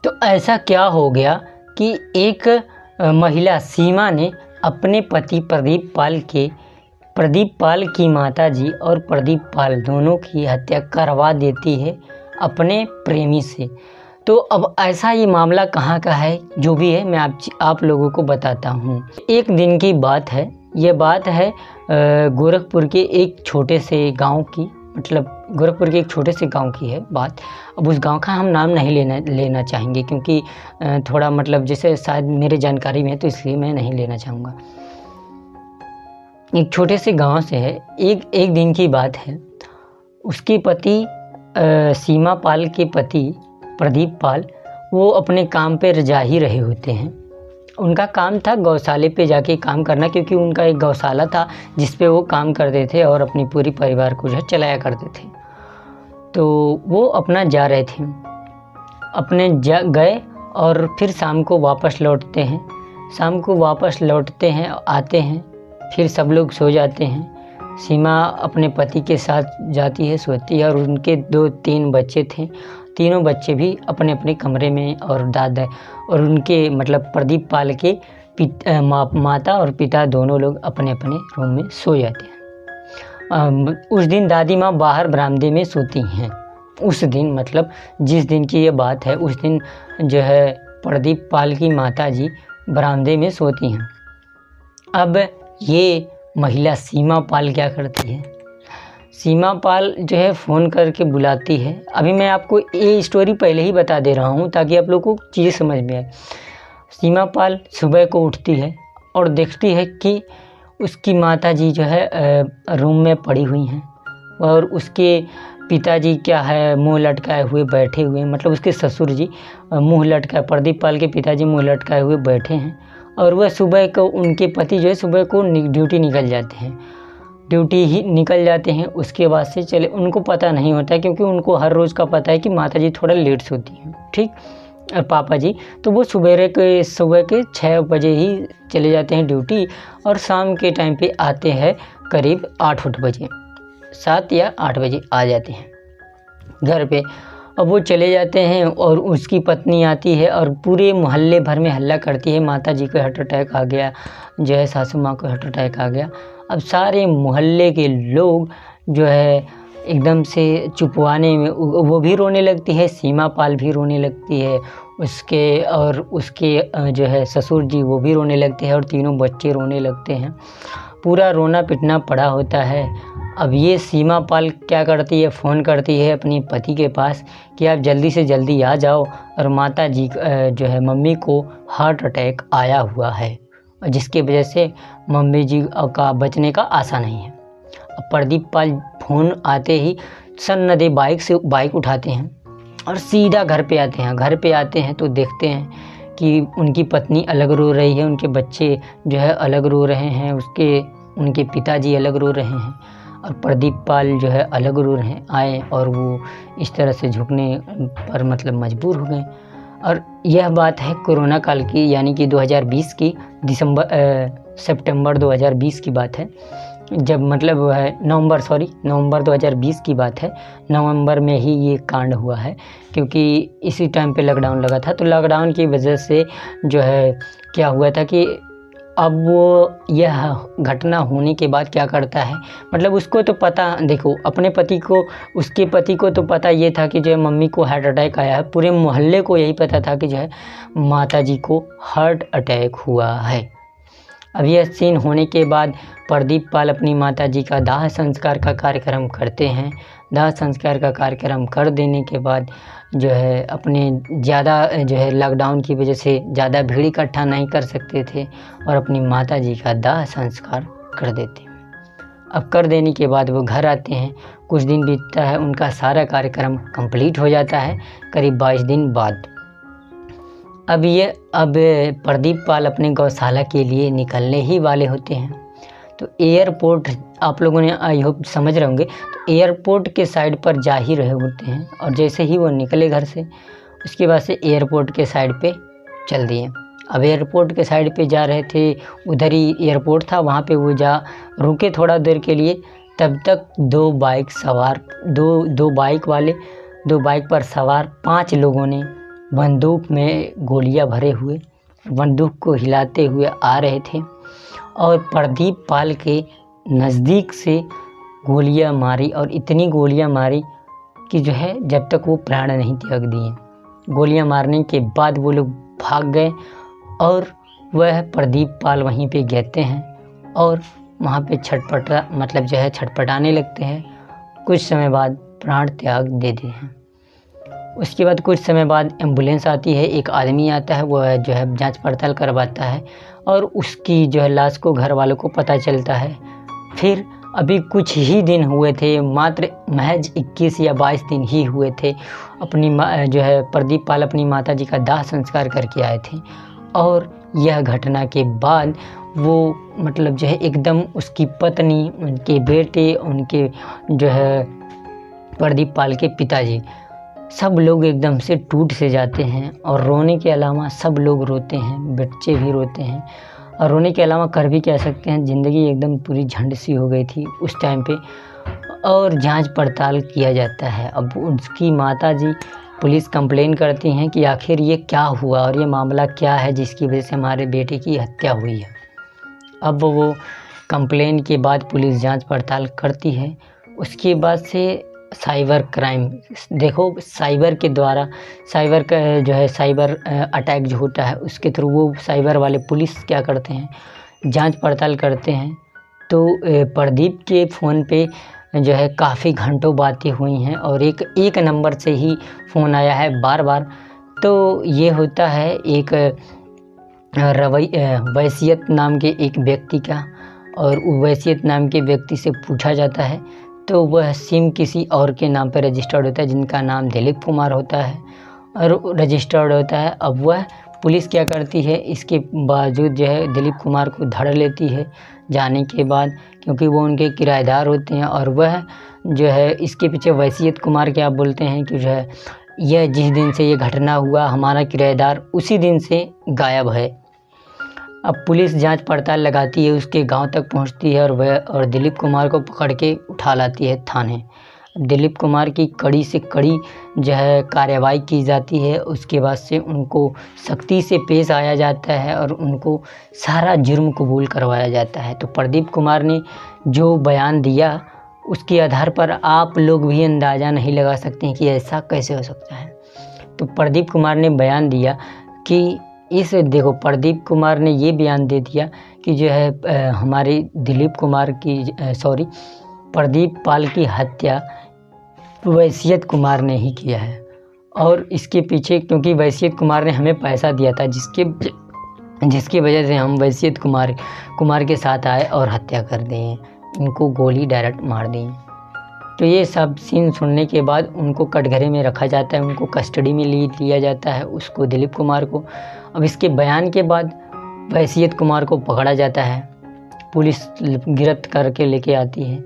तो ऐसा क्या हो गया कि एक महिला सीमा ने अपने पति प्रदीप पाल की माताजी और प्रदीप पाल दोनों की हत्या करवा देती है अपने प्रेमी से। तो अब ऐसा ये मामला कहाँ का है, जो भी है मैं आप लोगों को बताता हूँ। एक दिन की बात है, ये बात है गोरखपुर के एक छोटे से गांव की, मतलब गोरखपुर के एक छोटे से गांव की है बात। अब उस गांव का हम नाम नहीं लेना चाहेंगे, क्योंकि थोड़ा मतलब जैसे शायद मेरे जानकारी में है, तो इसलिए मैं नहीं लेना चाहूँगा। एक छोटे से गांव से है। एक दिन की बात है, उसके पति सीमा पाल के पति प्रदीप पाल वो अपने काम पे जा ही रहे होते हैं। उनका काम था गौशाले पे जाके काम करना, क्योंकि उनका एक गौशाला था जिस पे वो काम करते थे और अपनी पूरी परिवार को जो है चलाया करते थे। तो वो अपना जा रहे थे, अपने गए और फिर शाम को वापस लौटते हैं। शाम को वापस लौटते हैं, आते हैं, फिर सब लोग सो जाते हैं। सीमा अपने पति के साथ जाती है, सोती है, और उनके 2-3 बच्चे थे। तीनों बच्चे भी अपने अपने कमरे में, और दादा और उनके मतलब प्रदीप पाल के माता और पिता दोनों लोग अपने अपने रूम में सो जाते हैं। उस दिन दादी माँ बाहर बरामदे में सोती हैं। उस दिन मतलब जिस दिन की ये बात है, उस दिन जो है प्रदीप पाल की माता जी बरामदे में सोती हैं। अब ये महिला सीमा पाल क्या करती है, सीमा पाल जो है फ़ोन करके बुलाती है। अभी मैं आपको ये स्टोरी पहले ही बता दे रहा हूँ ताकि आप लोगों को चीज़ें समझ में आए। सीमा पाल सुबह को उठती है और देखती है कि उसकी माताजी जो है रूम में पड़ी हुई हैं, और उसके पिताजी क्या है मुंह लटकाए हुए बैठे हुए हैं, मतलब उसके ससुर जी मुंह लटकाए, प्रदीप पाल के पिताजी मुंह लटकाए हुए बैठे हैं। और वह सुबह को उनके पति जो है सुबह को ड्यूटी निकल जाते हैं। उसके बाद से चले, उनको पता नहीं होता है, क्योंकि उनको हर रोज़ का पता है कि माताजी थोड़ा लेट सोती हैं, ठीक। और पापा जी तो वो सुबह के 6 बजे ही चले जाते हैं ड्यूटी, और शाम के टाइम पे आते हैं करीब 8 बजे, 7 या 8 बजे आ जाते हैं घर पे। अब वो चले जाते हैं और उसकी पत्नी आती है और पूरे मोहल्ले भर में हल्ला करती है, माता जी को हार्ट अटैक आ गया, जो है सासू माँ को हार्ट अटैक आ गया। अब सारे मोहल्ले के लोग जो है एकदम से चुपवाने में वो भी रोने लगती है, सीमा पाल भी रोने लगती है, उसके जो है ससुर जी वो भी रोने लगते हैं, और तीनों बच्चे रोने लगते हैं। पूरा रोना पिटना पड़ा होता है। अब ये सीमा पाल क्या करती है, फ़ोन करती है अपनी पति के पास कि आप जल्दी से जल्दी आ जाओ, और माता जी जो है मम्मी को हार्ट अटैक आया हुआ है, जिसकी वजह से मम्मी जी का बचने का आशा नहीं है। अब प्रदीप पाल फ़ोन आते ही सन्नदे बाइक उठाते हैं और सीधा घर पे आते हैं तो देखते हैं कि उनकी पत्नी अलग रो रही है, उनके बच्चे जो है अलग रो रहे हैं, उनके पिताजी अलग रो रहे हैं, और प्रदीप पाल जो है अलग रो रहे आए, और वो इस तरह से झुकने पर मतलब मजबूर हो गए। और यह बात है कोरोना काल की, यानी कि 2020 की सितंबर 2020 की बात है, जब मतलब है नवंबर 2020 की बात है। नवंबर में ही ये कांड हुआ है, क्योंकि इसी टाइम पे लॉकडाउन लगा था। तो लॉकडाउन की वजह से जो है क्या हुआ था कि अब वो यह घटना होने के बाद क्या करता है, मतलब उसको तो पता, देखो अपने उसके पति को तो पता ये था कि जो है मम्मी को हार्ट अटैक आया है, पूरे मोहल्ले को यही पता था कि जो है माता जी को हार्ट अटैक हुआ है। अब यह सीन होने के बाद प्रदीप पाल अपनी माता जी का दाह संस्कार का कार्यक्रम करते हैं। दाह संस्कार का कार्यक्रम कर देने के बाद जो है अपने ज़्यादा जो है लॉकडाउन की वजह से ज़्यादा भीड़ इकट्ठा नहीं कर सकते थे, और अपनी माता जी का दाह संस्कार कर देते हैं। अब कर देने के बाद वो घर आते हैं, कुछ दिन बीतता है, उनका सारा कार्यक्रम कंप्लीट हो जाता है करीब 22 दिन बाद। अब प्रदीप पाल अपने गौशाला के लिए निकलने ही वाले होते हैं। तो एयरपोर्ट, आप लोगों ने आई होप समझ रहे होंगे, तो एयरपोर्ट के साइड पर जा ही रहे होते हैं, और जैसे ही वो निकले घर से, उसके बाद से एयरपोर्ट के साइड पे चल दिए। अब एयरपोर्ट के साइड पे जा रहे थे, उधर ही एयरपोर्ट था, वहाँ पे वो रुके थोड़ा देर के लिए। तब तक दो बाइक पर सवार 5 लोगों ने बंदूक में गोलियां भरे हुए बंदूक को हिलाते हुए आ रहे थे और प्रदीप पाल के नज़दीक से गोलियां मारी और इतनी गोलियां मारी कि जो है जब तक वो प्राण नहीं त्याग दिए। गोलियां मारने के बाद वो लोग भाग गए और वह प्रदीप पाल वहीं पे गिरते हैं और वहाँ पे छटपटाने लगते हैं। कुछ समय बाद प्राण त्याग देते हैं। उसके बाद कुछ समय बाद एम्बुलेंस आती है, एक आदमी आता है, वह जो है जांच पड़ताल करवाता है और उसकी जो है लाश को घर वालों को पता चलता है। फिर अभी कुछ ही दिन हुए थे, मात्र महज 21 या 22 दिन ही हुए थे, जो है प्रदीप पाल अपनी माता जी का दाह संस्कार करके आए थे और यह घटना के बाद वो जो है एकदम उसकी पत्नी, उनके बेटे, उनके जो है प्रदीप पाल के पिताजी, सब लोग एकदम से टूट से जाते हैं और रोने के अलावा सब लोग रोते हैं, बच्चे भी रोते हैं और रोने के अलावा कर भी क्या सकते हैं, ज़िंदगी एकदम पूरी झंड सी हो गई थी उस टाइम पे। और जांच पड़ताल किया जाता है। अब उसकी माताजी पुलिस कंप्लेन करती हैं कि आखिर ये क्या हुआ और ये मामला क्या है जिसकी वजह से हमारे बेटे की हत्या हुई है। अब वो कंप्लेन के बाद पुलिस जांच पड़ताल करती है। उसके बाद से साइबर क्राइम, देखो साइबर के द्वारा, साइबर का जो है साइबर अटैक जो होता है उसके थ्रू वो साइबर वाले पुलिस क्या करते हैं, जांच पड़ताल करते हैं। तो प्रदीप के फ़ोन पे जो है काफ़ी घंटों बातें हुई हैं और एक नंबर से ही फ़ोन आया है बार बार। तो ये होता है एक वैसियत नाम के एक व्यक्ति का, और वैसियत नाम के व्यक्ति से पूछा जाता है तो वह सिम किसी और के नाम पर रजिस्टर्ड होता है जिनका नाम दिलीप कुमार होता है और रजिस्टर्ड होता है। अब वह पुलिस क्या करती है, इसके बावजूद जो है दिलीप कुमार को धर लेती है जाने के बाद, क्योंकि वो उनके किराएदार होते हैं और वह जो है इसके पीछे वैसियत कुमार क्या बोलते हैं कि जो है यह जिस दिन से ये घटना हुआ हमारा किराएदार उसी दिन से गायब है। अब पुलिस जांच पड़ताल लगाती है, उसके गांव तक पहुंचती है और दिलीप कुमार को पकड़ के उठा लाती है थाने। दिलीप कुमार की कड़ी से कड़ी जो है कार्रवाई की जाती है। उसके बाद से उनको सख्ती से पेश आया जाता है और उनको सारा जुर्म कबूल करवाया जाता है। तो प्रदीप कुमार ने जो बयान दिया उसके आधार पर आप लोग भी अंदाज़ा नहीं लगा सकते हैं कि ऐसा कैसे हो सकता है। तो प्रदीप कुमार ने बयान दिया कि देखो प्रदीप कुमार ने ये बयान दे दिया कि जो है हमारे प्रदीप पाल की हत्या वैसियत कुमार ने ही किया है और इसके पीछे क्योंकि वैसियत कुमार ने हमें पैसा दिया था जिसकी वजह से हम वैसियत कुमार के साथ आए और हत्या कर दें, इनको गोली डायरेक्ट मार दी। तो ये सब सीन सुनने के बाद उनको कटघरे में रखा जाता है, उनको कस्टडी में लिया जाता है, उसको दिलीप कुमार को। अब इसके बयान के बाद वैसियत कुमार को पकड़ा जाता है, पुलिस गिरफ्त करके लेके आती है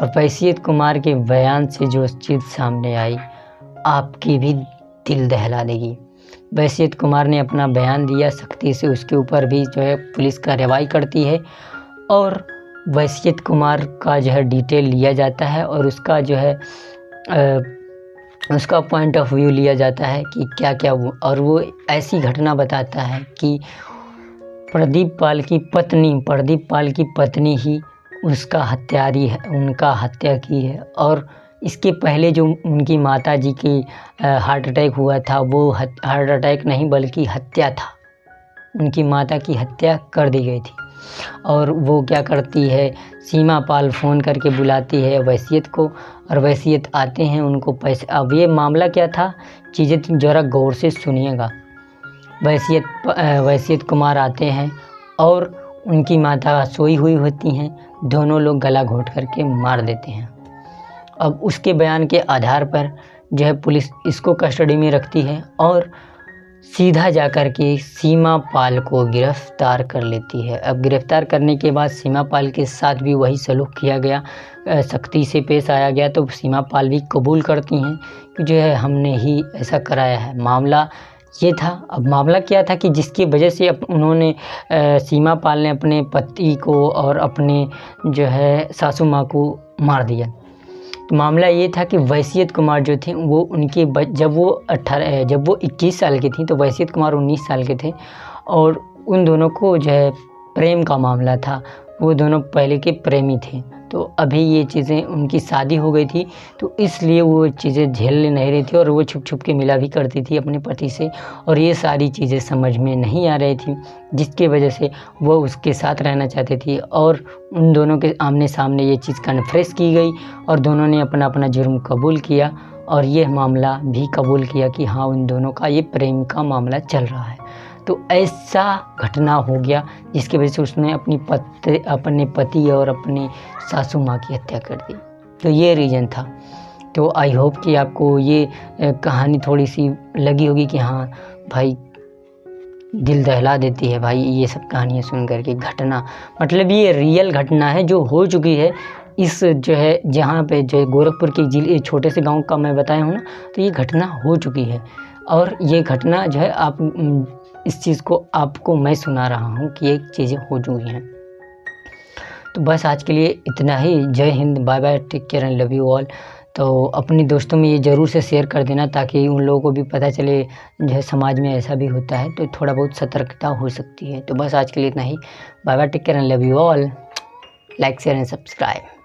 और वैसियत कुमार के बयान से जो चीज़ सामने आई आपकी भी दिल दहला देगी। वैसियत कुमार ने अपना बयान दिया सख्ती से, उसके ऊपर भी जो है पुलिस कार्रवाई करती है और वैसियत कुमार का जो है डिटेल लिया जाता है और उसका जो है उसका पॉइंट ऑफ व्यू लिया जाता है कि क्या क्या और वो ऐसी घटना बताता है कि प्रदीप पाल की पत्नी ही उसका हत्यारी है, उनका हत्या की है। और इसके पहले जो उनकी माता जी की हार्ट अटैक हुआ था वो हार्ट अटैक नहीं बल्कि हत्या था, उनकी माता की हत्या कर दी गई थी। और वो क्या करती है, सीमा पाल फ़ोन करके बुलाती है वैसियत को और वैसियत आते हैं, उनको पैसे। अब ये मामला क्या था, चीज़ें ज़रा गौर से सुनिएगा। वैसियत कुमार आते हैं और उनकी माता सोई हुई होती हैं, दोनों लोग गला घोंट करके मार देते हैं। अब उसके बयान के आधार पर जो है पुलिस इसको कस्टडी में रखती है और सीधा जाकर के सीमा पाल को गिरफ्तार कर लेती है। अब गिरफ्तार करने के बाद सीमा पाल के साथ भी वही सलूक किया गया, सख्ती से पेश आया गया। तो सीमा पाल भी कबूल करती हैं कि जो है हमने ही ऐसा कराया है। मामला ये था। अब मामला क्या था कि जिसकी वजह से उन्होंने सीमा पाल ने अपने पति को और अपने जो है सासू माँ को मार दिया। तो मामला ये था कि वैसियत कुमार जो थे वो उनके जब वो 21 साल की थी तो वैसियत कुमार 19 साल के थे, और उन दोनों को जो है प्रेम का मामला था, वो दोनों पहले के प्रेमी थे। तो अभी ये चीज़ें, उनकी शादी हो गई थी तो इसलिए वो चीज़ें झेल नहीं रही थी और वो छुप छुप के मिला भी करती थी अपने पति से, और ये सारी चीज़ें समझ में नहीं आ रही थी, जिसकी वजह से वो उसके साथ रहना चाहती थी। और उन दोनों के आमने सामने ये चीज़ कन्फ्रेस की गई और दोनों ने अपना अपना जुर्म कबूल किया, और ये मामला भी कबूल किया कि हाँ उन दोनों का ये प्रेम का मामला चल रहा है। तो ऐसा घटना हो गया जिसकी वजह से उसने अपने पति और अपनी सासू माँ की हत्या कर दी। तो ये रीज़न था। तो आई होप कि आपको ये कहानी थोड़ी सी लगी होगी कि हाँ भाई दिल दहला देती है भाई ये सब कहानियाँ सुन कर के। घटना मतलब ये रियल घटना है जो हो चुकी है। इस जो है जहाँ पे जो है गोरखपुर के जिले छोटे से गांव का मैं बताया हूँ ना, तो ये घटना हो चुकी है, और ये घटना जो है आप इस चीज़ को आपको मैं सुना रहा हूँ कि ये चीज़ें हो चुकी हैं। तो बस आज के लिए इतना ही। Jai Hind, bye bye, take care and love you all. तो अपने दोस्तों में ये ज़रूर से शेयर कर देना ताकि उन लोगों को भी पता चले जो है समाज में ऐसा भी होता है, तो थोड़ा बहुत सतर्कता हो सकती है। तो बस आज के लिए इतना ही। Bye bye, take care and love you all. Like share and subscribe.